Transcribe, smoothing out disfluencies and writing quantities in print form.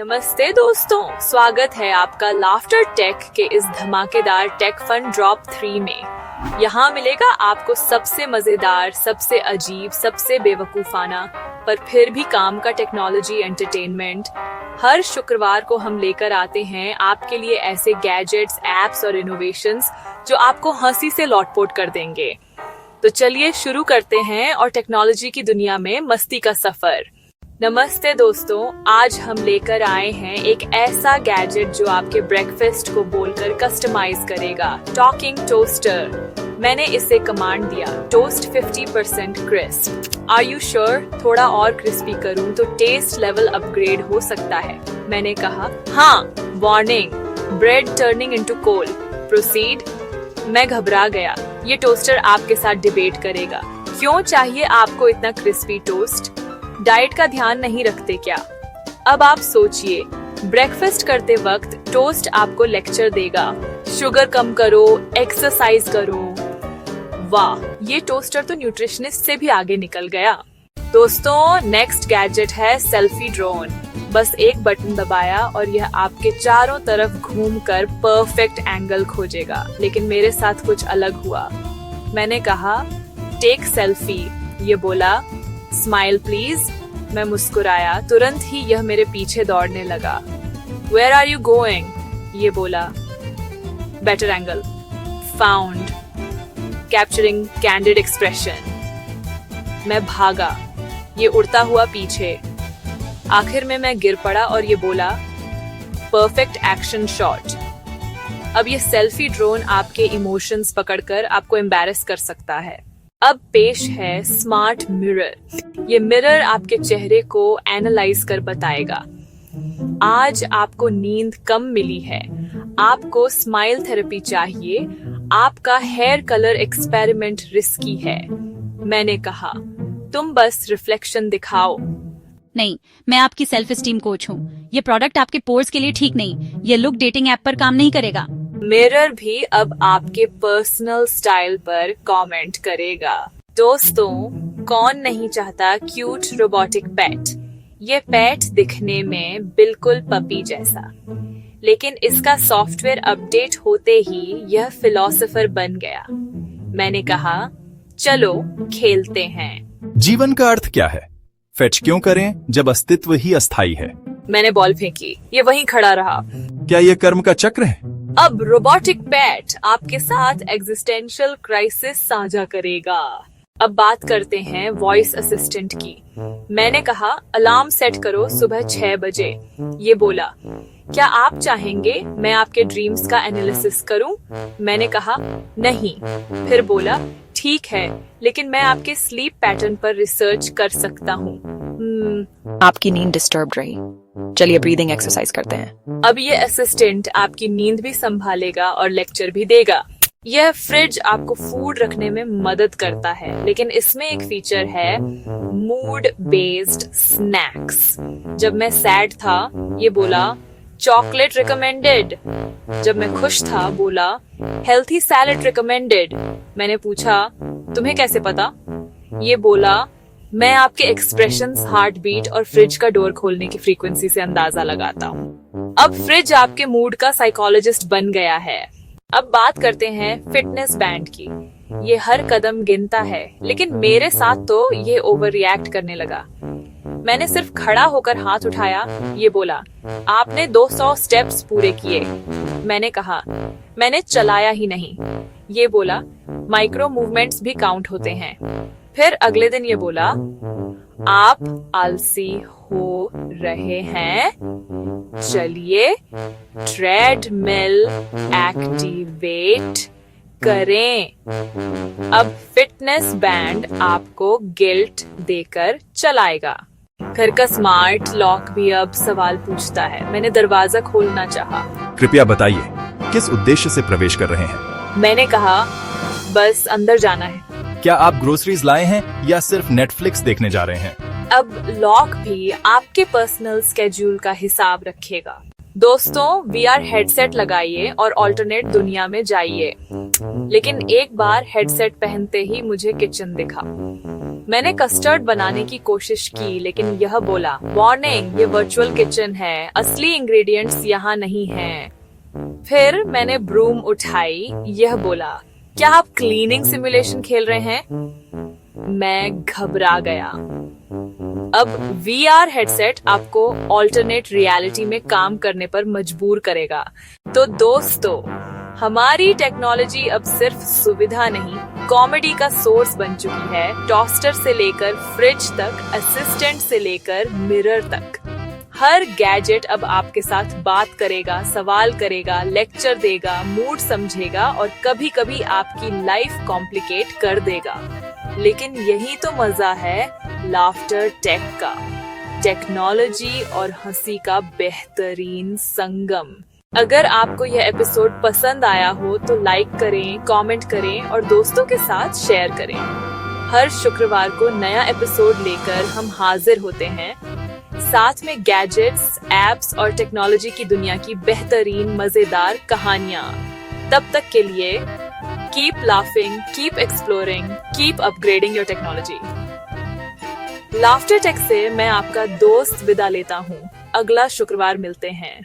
नमस्ते दोस्तों, स्वागत है आपका लाफ्टर टेक के इस धमाकेदार टेक फन ड्रॉप 3 में। यहाँ मिलेगा आपको सबसे मजेदार, सबसे अजीब, सबसे बेवकूफाना पर फिर भी काम का टेक्नोलॉजी एंटरटेनमेंट। हर शुक्रवार को हम लेकर आते हैं आपके लिए ऐसे गैजेट्स, एप्स और इनोवेशंस जो आपको हंसी से लौटपोट कर देंगे। तो चलिए शुरू करते हैं और टेक्नोलॉजी की दुनिया में मस्ती का सफर। नमस्ते दोस्तों, आज हम लेकर आए हैं एक ऐसा गैजेट जो आपके ब्रेकफास्ट को बोलकर कस्टमाइज करेगा। Talking toaster. मैंने इसे कमांड दिया, toast 50% crisp. Are you sure? थोड़ा और क्रिस्पी करूं तो टेस्ट लेवल अपग्रेड हो सकता है। मैंने कहा हाँ। Warning, bread turning into coal. Proceed. मैं घबरा गया। ये टोस्टर आपके साथ डिबेट करेगा। क्यों चाहिए आपको इतना क्रिस्पी टोस्ट? डाइट का ध्यान नहीं रखते क्या? अब आप सोचिए, ब्रेकफास्ट करते वक्त टोस्ट आपको लेक्चर देगा, शुगर कम करो, एक्सरसाइज करो। वाह, ये टोस्टर तो न्यूट्रिशनिस्ट से भी आगे निकल गया। दोस्तों, नेक्स्ट गैजेट है सेल्फी ड्रोन। बस एक बटन दबाया और यह आपके चारों तरफ घूमकर परफेक्ट एंगल खोजेगा। लेकिन मेरे साथ कुछ अलग हुआ। मैंने कहा टेक सेल्फी। ये बोला स्माइल प्लीज। मैं मुस्कुराया। तुरंत ही यह मेरे पीछे दौड़ने लगा। Where are you going? ये बोला। Better angle found, capturing candid expression. मैं भागा, ये उड़ता हुआ पीछे। आखिर में मैं गिर पड़ा और ये बोला परफेक्ट एक्शन शॉट। अब ये सेल्फी ड्रोन आपके इमोशंस पकड़कर आपको एम्बैरेस कर सकता है। अब पेश है स्मार्ट मिरर। ये मिरर आपके चेहरे को एनालाइज कर बताएगा आज आपको नींद कम मिली है, आपको स्माइल थेरेपी चाहिए, आपका हेयर कलर एक्सपेरिमेंट रिस्की है। मैंने कहा तुम बस रिफ्लेक्शन दिखाओ। नहीं, मैं आपकी सेल्फ एस्टीम कोच हूँ। ये प्रोडक्ट आपके पोर्स के लिए ठीक नहीं। ये लुक डेटिंग ऐप पर काम नहीं करेगा। मिरर भी अब आपके पर्सनल स्टाइल पर कमेंट करेगा। दोस्तों, कौन नहीं चाहता क्यूट रोबोटिक पेट? ये पेट दिखने में बिल्कुल पपी जैसा, लेकिन इसका सॉफ्टवेयर अपडेट होते ही यह फिलोसोफर बन गया। मैंने कहा चलो खेलते हैं। जीवन का अर्थ क्या है? फेच क्यों करें जब अस्तित्व ही अस्थायी है? मैंने बॉल फेंकी, ये वहीं खड़ा रहा। क्या ये कर्म का चक्र है? अब रोबोटिक पेट आपके साथ एग्जिस्टेंशियल क्राइसिस साझा करेगा। अब बात करते हैं वॉइस असिस्टेंट की। मैंने कहा अलार्म सेट करो सुबह 6 बजे। ये बोला क्या आप चाहेंगे मैं आपके ड्रीम्स का एनालिसिस करूं? मैंने कहा नहीं। फिर बोला ठीक है, लेकिन मैं आपके स्लीप पैटर्न पर रिसर्च कर सकता हूँ। आपकी नींद डिस्टर्ब रही, चलिए ब्रीदिंग एक्सरसाइज करते हैं। अब ये असिस्टेंट आपकी नींद भी संभालेगा और लेक्चर भी देगा। यह फ्रिज आपको फूड रखने में मदद करता है, लेकिन इसमें एक फीचर है मूड बेस्ड स्नैक्स। जब मैं सैड था ये बोला चॉकलेट रिकमेंडेड। जब मैं खुश था बोला हेल्थी सैलेड रिकमेंडेड। मैंने पूछा तुम्हें कैसे पता? ये बोला मैं आपके एक्सप्रेशंस, हार्ट बीट और फ्रिज का डोर खोलने की फ्रीक्वेंसी से अंदाजा लगाता हूँ। अब फ्रिज आपके मूड का साइकोलॉजिस्ट बन गया है। अब बात करते हैं फिटनेस बैंड की। ये हर कदम गिनता है, लेकिन मेरे साथ तो ये ओवर रिएक्ट करने लगा। मैंने सिर्फ खड़ा होकर हाथ उठाया। ये बोला आपने 200 स्टेप्स पूरे किए। मैंने कहा मैंने चलाया ही नहीं। ये बोला माइक्रो मूवमेंट्स भी काउंट होते हैं। फिर अगले दिन ये बोला आप आलसी हो रहे हैं, चलिए ट्रेडमिल एक्टिवेट करें। अब फिटनेस बैंड आपको गिल्ट देकर चलाएगा। घर का स्मार्ट लॉक भी अब सवाल पूछता है। मैंने दरवाजा खोलना चाहा। कृपया बताइए किस उद्देश्य से प्रवेश कर रहे हैं? मैंने कहा बस अंदर जाना है। क्या आप ग्रोसरीज लाए हैं या सिर्फ नेटफ्लिक्स देखने जा रहे हैं? अब लॉक भी आपके पर्सनल स्केड्यूल का हिसाब रखेगा। दोस्तों, VR हेडसेट लगाइए और ऑल्टरनेट दुनिया में जाइए। लेकिन एक बार हेडसेट पहनते ही मुझे किचन दिखा। मैंने कस्टर्ड बनाने की कोशिश की, लेकिन यह बोला, वार्निंग, ये वर्चुअल किचन है, असली इंग्रेडिएंट्स यहाँ नहीं हैं। फिर मैंने ब्रूम उठाई, यह बोला, क्या आप क्लीनिंग सिमुलेशन खेल रहे हैं? मैं घबरा गया। अब VR हेडसेट आपको ऑल्टरनेट रियलिटी में काम करने पर मजबूर करेगा। तो दोस्तों, हमारी टेक्नोलॉजी अब सिर्फ सुविधा नहीं, कॉमेडी का सोर्स बन चुकी है। टोस्टर से लेकर फ्रिज तक, असिस्टेंट से लेकर मिरर तक, हर गैजेट अब आपके साथ बात करेगा, सवाल करेगा, लेक्चर देगा, मूड समझेगा और कभी कभी आपकी लाइफ कॉम्प्लिकेट कर देगा। लेकिन यही तो मजा है लाफ्टर टेक का, टेक्नोलॉजी और हंसी का बेहतरीन संगम। अगर आपको यह एपिसोड पसंद आया हो तो लाइक करें, कमेंट करें और दोस्तों के साथ शेयर करें। हर शुक्रवार को नया एपिसोड लेकर हम हाजिर होते हैं, साथ में गैजेट्स, एप्स और टेक्नोलॉजी की दुनिया की बेहतरीन मजेदार कहानियां। तब तक के लिए keep laughing, keep exploring, keep upgrading your technology. Laughter tech से मैं आपका दोस्त विदा लेता हूँ। अगला शुक्रवार मिलते हैं।